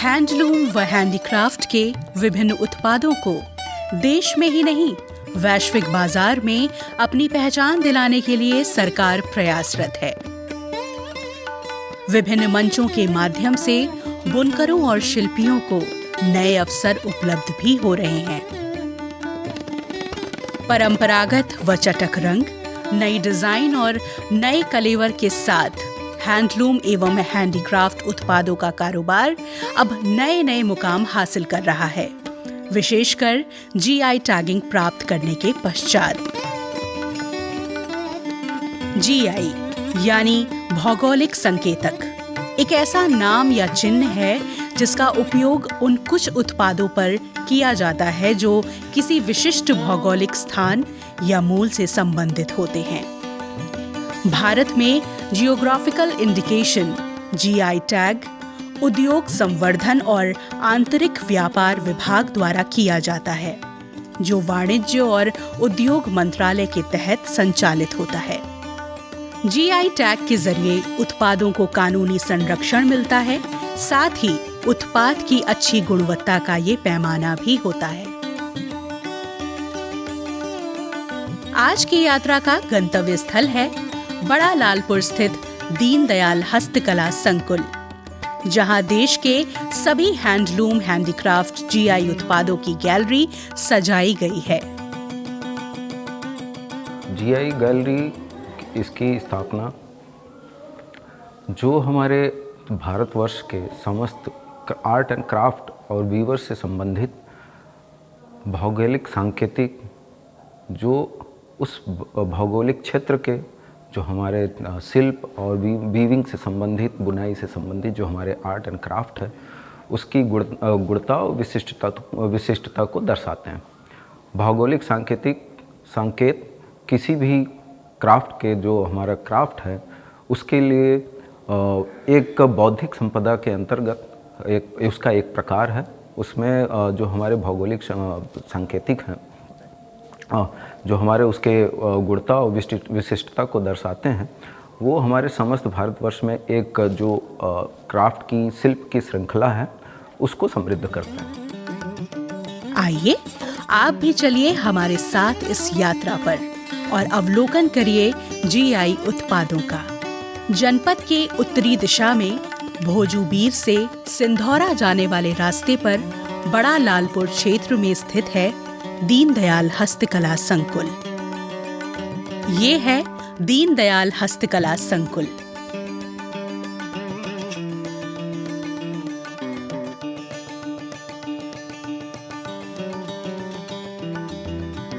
Handloom व handicraft के विभिन्न उत्पादों को देश में ही नहीं वैश्विक बाजार में अपनी पहचान दिलाने के लिए सरकार प्रयासरत है। विभिन्न मंचों के माध्यम से बुनकरों और शिल्पियों को नए अवसर उपलब्ध भी हो रहे हैं। परंपरागत व चटक रंग, नई डिजाइन और नए कलेवर के साथ हैंडलूम एवं हैंडीक्राफ्ट उत्पादों का कारोबार अब नए नए मुकाम हासिल कर रहा है, विशेषकर जीआई टैगिंग प्राप्त करने के पश्चात। जीआई यानी भौगोलिक संकेतक एक ऐसा नाम या चिन्ह है जिसका उपयोग उन कुछ उत्पादों पर किया जाता है जो किसी विशिष्ट भौगोलिक स्थान या मूल से संबंधित होते हैं। भारत में जियोग्राफिकल इंडिकेशन जीआई टैग उद्योग संवर्धन और आंतरिक व्यापार विभाग द्वारा किया जाता है, जो वाणिज्य और उद्योग मंत्रालय के तहत संचालित होता है। जीआई टैग के जरिए उत्पादों को कानूनी संरक्षण मिलता है, साथ ही उत्पाद की अच्छी गुणवत्ता का ये पैमाना भी होता है। आज की यात्रा का गंतव्य स्थल है बड़ा लालपुर स्थित दीनदयाल हस्तकला संकुल, जहां देश के सभी हैंडलूम हैंडीक्राफ्ट जीआई उत्पादों की गैलरी सजाई गई है। जीआई गैलरी इसकी स्थापना जो हमारे भारतवर्ष के समस्त आर्ट एंड क्राफ्ट और वीवर से संबंधित भौगोलिक सांकेतिक जो उस भौगोलिक क्षेत्र के जो हमारे शिल्प और वीविंग से संबंधित, बुनाई से संबंधित जो हमारे आर्ट एंड क्राफ्ट है, उसकी गुणता और विशिष्टता को दर्शाते हैं। भौगोलिक संकेत किसी भी क्राफ्ट के जो हमारा क्राफ्ट है उसके लिए एक बौद्धिक संपदा के अंतर्गत उसका एक प्रकार है। उसमें जो हमारे भौगोलिक सांकेतिक हैं, जो हमारे उसके गुणता और विशिष्टता को दर्शाते हैं, वो हमारे समस्त भारतवर्ष में एक जो क्राफ्ट की शिल्प की श्रृंखला है उसको समृद्ध करते हैं। आइए आप भी चलिए हमारे साथ इस यात्रा पर और अवलोकन करिए जीआई उत्पादों का। जनपद के उत्तरी दिशा में भोजूबीर से सिंधौरा जाने वाले रास्ते पर बड़ा लालपुर क्षेत्र में स्थित है दीनदयाल हस्तकला संकुल। ये है दीनदयाल हस्तकला संकुल।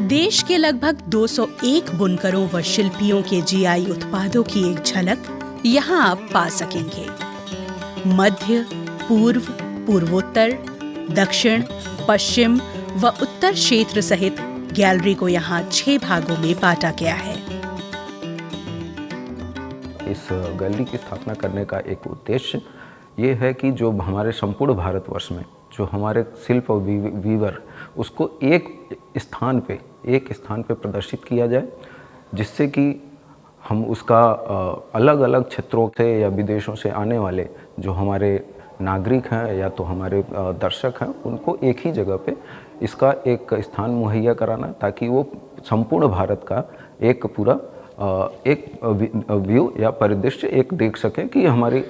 देश के लगभग 201 बुनकरों व शिल्पियों के जीआई उत्पादों की एक झलक यहाँ आप पा सकेंगे। मध्य, पूर्व, पूर्वोत्तर, दक्षिण, पश्चिम व उत्तर क्षेत्र सहित गैलरी को यहाँ 6 भागों में बांटा गया है। इस गैलरी की स्थापना करने का एक उद्देश्य ये है कि जो हमारे संपूर्ण भारतवर्ष में जो हमारे शिल्प और वीवर उसको एक स्थान पे प्रदर्शित किया जाए, जिससे कि हम उसका अलग अलग क्षेत्रों से या विदेशों से आने वाले जो हमारे नागरिक हैं या तो हमारे दर्शक हैं, उनको एक ही जगह पे इसका एक स्थान मुहैया कराना, ताकि वो संपूर्ण भारत का एक पूरा एक व्यू या परिदृश्य एक देख सकें कि हमारी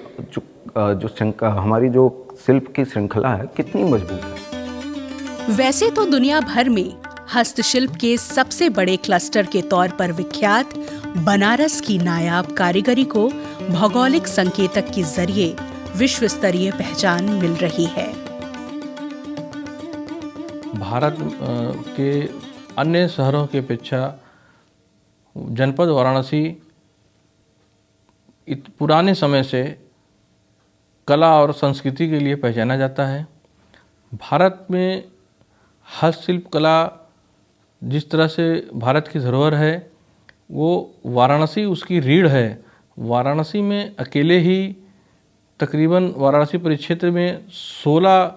हमारी जो शिल्प की श्रृंखला है कितनी मजबूत है। वैसे तो दुनिया भर में हस्तशिल्प के सबसे बड़े क्लस्टर के तौर पर विख्यात बनारस की नायाब कारीगरी को भौगोलिक संकेतक के जरिए विश्व स्तरीय पहचान मिल रही है। भारत के अन्य शहरों की अपेक्षा जनपद वाराणसी पुराने समय से कला और संस्कृति के लिए पहचाना जाता है। भारत में हस्तशिल्प कला जिस तरह से भारत की धरोहर है, वो वाराणसी उसकी रीढ़ है। वाराणसी में अकेले ही तकरीबन वाराणसी परिक्षेत्र में 16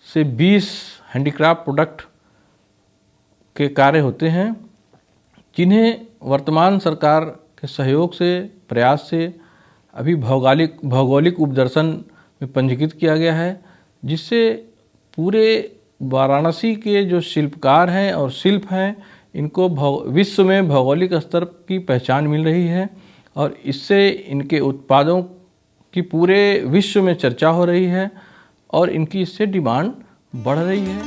से 20 हैंडीक्राफ्ट प्रोडक्ट के कार्य होते हैं, जिन्हें वर्तमान सरकार के सहयोग से, प्रयास से अभी भौगोलिक उपदर्शन में पंजीकृत किया गया है, जिससे पूरे वाराणसी के जो शिल्पकार हैं और शिल्प हैं, इनको विश्व में भौगोलिक स्तर की पहचान मिल रही है और इससे इनके उत्पादों की पूरे विश्व में चर्चा हो रही है और इनकी इससे डिमांड बढ़ रही है।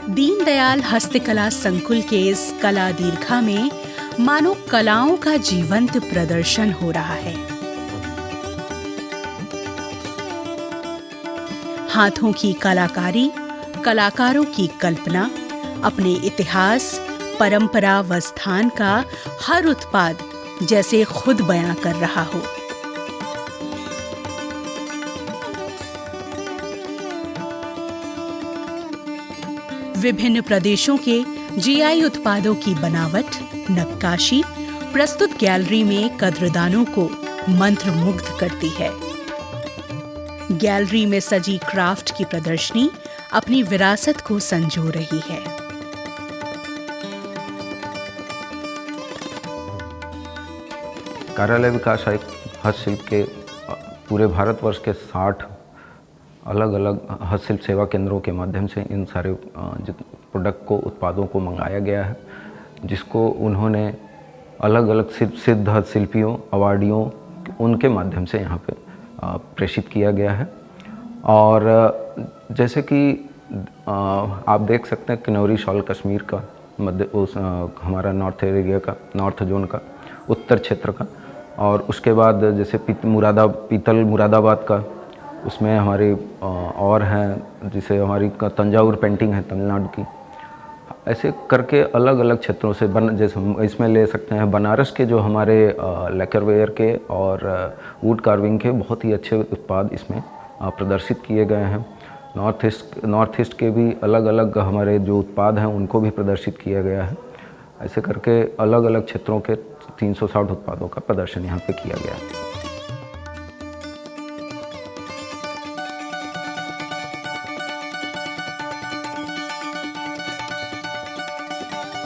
दीनदयाल हस्तकला संकुल के इस कला दीर्घा में मानो कलाओं का जीवंत प्रदर्शन हो रहा है। हाथों की कलाकारी, कलाकारों की कल्पना, अपने इतिहास, परंपरा व स्थान का हर उत्पाद जैसे खुद बयां कर रहा हो। विभिन्न प्रदेशों के जीआई उत्पादों की बनावट, नक्काशी प्रस्तुत गैलरी में कद्रदानों को मंत्रमुग्ध करती है। गैलरी में सजी क्राफ्ट की प्रदर्शनी अपनी विरासत को संजो रही है। कार्यालय विकास आयुक्त हस्तशिल्प के पूरे भारतवर्ष के 60 अलग अलग हस्तशिल्प सेवा केंद्रों के माध्यम से इन सारे प्रोडक्ट को, उत्पादों को मंगाया गया है, जिसको उन्होंने अलग अलग सिद्ध हस्तशिल्पियों, अवार्डियों, उनके माध्यम से यहाँ पे प्रेषित किया गया है। और जैसे कि आप देख सकते हैं किन्नौरी शॉल कश्मीर का हमारा नॉर्थ एरिया का, नॉर्थ जोन का, उत्तर क्षेत्र का, और उसके बाद जैसे पीतल मुरादाबाद का, उसमें हमारी और हैं जिसे हमारी तंजावुर पेंटिंग है तमिलनाडु की। ऐसे करके अलग अलग क्षेत्रों से जैसे हम इसमें ले सकते हैं बनारस के जो हमारे लेकरवेयर के और वुड कार्विंग के बहुत ही अच्छे उत्पाद इसमें प्रदर्शित किए गए हैं। नॉर्थ ईस्ट के भी अलग अलग हमारे जो उत्पाद हैं उनको भी प्रदर्शित किया गया है। ऐसे करके अलग अलग क्षेत्रों के 360 उत्पादों का प्रदर्शन यहाँ पे किया गया है।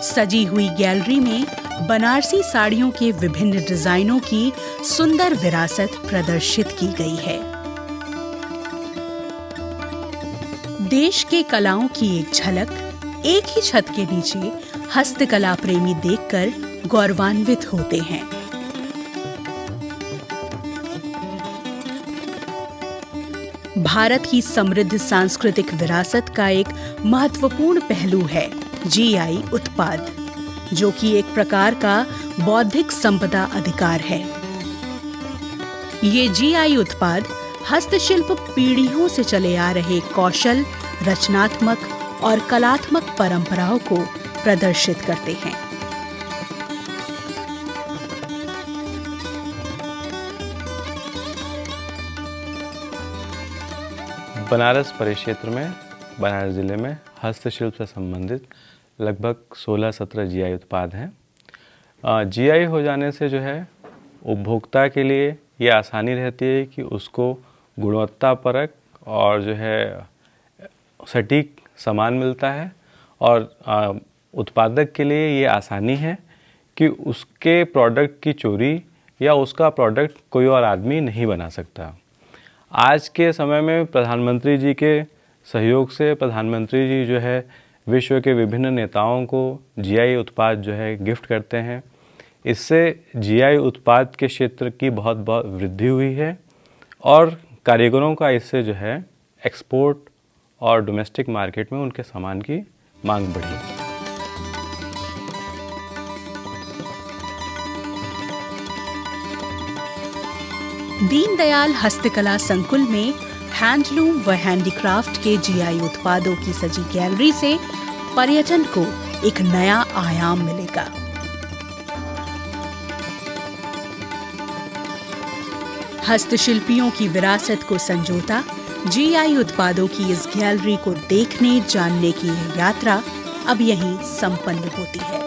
सजी हुई गैलरी में बनारसी साड़ियों के विभिन्न डिजाइनों की सुंदर विरासत प्रदर्शित की गई है। देश के कलाओं की एक झलक एक ही छत के नीचे हस्तकला प्रेमी देखकर गौरवान्वित होते हैं। भारत की समृद्ध सांस्कृतिक विरासत का एक महत्वपूर्ण पहलू है जीआई उत्पाद, जो कि एक प्रकार का बौद्धिक संपदा अधिकार है। ये जीआई उत्पाद हस्तशिल्प पीढ़ियों से चले आ रहे कौशल, रचनात्मक और कलात्मक परंपराओं को प्रदर्शित करते हैं। बनारस परिक्षेत्र में, बनारस ज़िले में हस्तशिल्प से संबंधित लगभग 16-17 जीआई उत्पाद हैं। जीआई हो जाने से जो है उपभोक्ता के लिए ये आसानी रहती है कि उसको गुणवत्तापरक और जो है सटीक सामान मिलता है, और उत्पादक के लिए ये आसानी है कि उसके प्रोडक्ट की चोरी या उसका प्रोडक्ट कोई और आदमी नहीं बना सकता। आज के समय में प्रधानमंत्री जी के सहयोग से प्रधानमंत्री जी जो है विश्व के विभिन्न नेताओं को जीआई उत्पाद जो है गिफ्ट करते हैं। इससे जीआई उत्पाद के क्षेत्र की बहुत वृद्धि हुई है और कारीगरों का इससे जो है एक्सपोर्ट और डोमेस्टिक मार्केट में उनके सामान की मांग बढ़ी। दीनदयाल हस्तकला संकुल में हैंडलूम व हैंडीक्राफ्ट के जीआई उत्पादों की सजी गैलरी से पर्यटन को एक नया आयाम मिलेगा। हस्तशिल्पियों की विरासत को संजोता जीआई उत्पादों की इस गैलरी को देखने जानने की यह यात्रा अब यहीं संपन्न होती है।